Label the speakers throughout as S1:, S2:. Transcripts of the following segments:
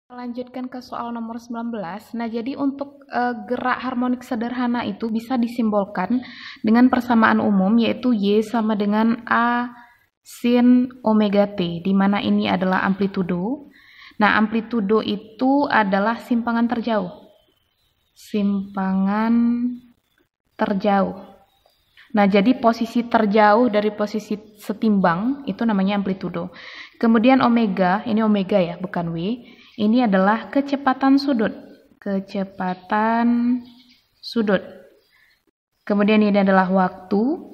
S1: Lanjutkan ke soal nomor 19. Nah, jadi untuk gerak harmonik sederhana itu bisa disimbolkan dengan persamaan umum, yaitu Y sama dengan A sin omega T, di mana ini adalah amplitudo. Nah, amplitudo itu adalah simpangan terjauh. Simpangan terjauh. Nah, jadi posisi terjauh dari posisi setimbang itu namanya amplitudo. Kemudian omega, ini omega ya, bukan W. Ini adalah kecepatan sudut. Kecepatan sudut. Kemudian ini adalah waktu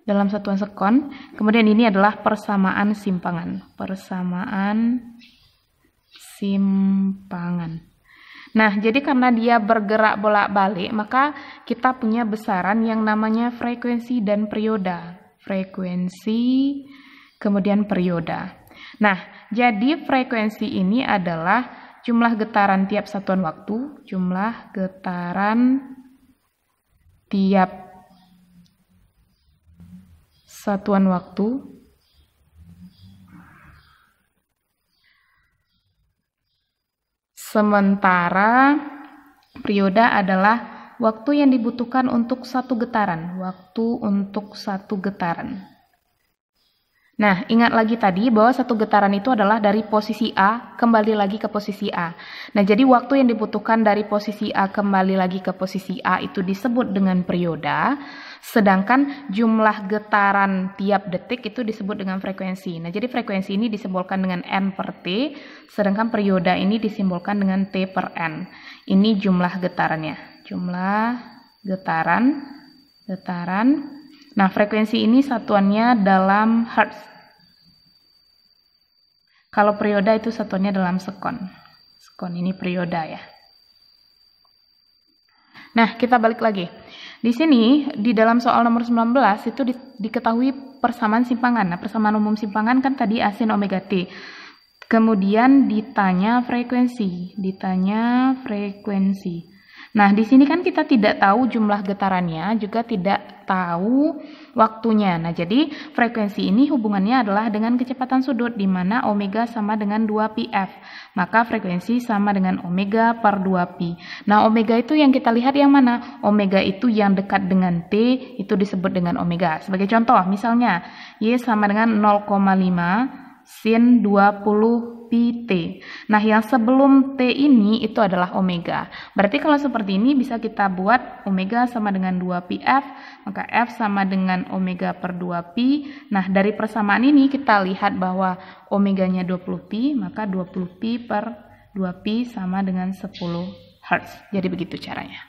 S1: dalam satuan sekon. Kemudian ini adalah persamaan simpangan. Persamaan simpangan. Nah, jadi karena dia bergerak bolak-balik, maka kita punya besaran yang namanya frekuensi dan perioda. Frekuensi, kemudian perioda. Nah, jadi frekuensi ini adalah jumlah getaran tiap satuan waktu, jumlah getaran tiap satuan waktu, sementara perioda adalah waktu yang dibutuhkan untuk satu getaran. Waktu untuk satu getaran. Nah, ingat lagi tadi bahwa satu getaran itu adalah dari posisi A kembali lagi ke posisi A. Nah, jadi waktu yang dibutuhkan dari posisi A kembali lagi ke posisi A itu disebut dengan perioda, sedangkan jumlah getaran tiap detik itu disebut dengan frekuensi. Nah, jadi frekuensi ini disimbolkan dengan N per T, sedangkan perioda ini disimbolkan dengan T per N. Ini jumlah getarannya. Jumlah getaran. Nah, frekuensi ini satuannya dalam hertz. Kalau perioda itu satuannya dalam sekon. Sekon ini perioda ya. Nah, kita balik lagi. Di sini, di dalam soal nomor 19, itu diketahui persamaan simpangan. Nah, persamaan umum simpangan kan tadi A sin omega T. Kemudian ditanya frekuensi. Nah, di sini kan kita tidak tahu jumlah getarannya, juga tidak tahu waktunya. Nah, jadi frekuensi ini hubungannya adalah dengan kecepatan sudut, di mana omega sama dengan 2πf. Maka frekuensi sama dengan omega per 2π. Nah, omega itu yang kita lihat yang mana? Omega itu yang dekat dengan T, itu disebut dengan omega. Sebagai contoh, misalnya, Y sama dengan 0,5 sin 20πt. Nah, yang sebelum T ini itu adalah omega. Berarti kalau seperti ini bisa kita buat omega sama dengan 2πf, maka F sama dengan omega per 2π. Nah, dari persamaan ini kita lihat bahwa omeganya 20π, maka 20π per 2π sama dengan 10 Hz. Jadi begitu caranya.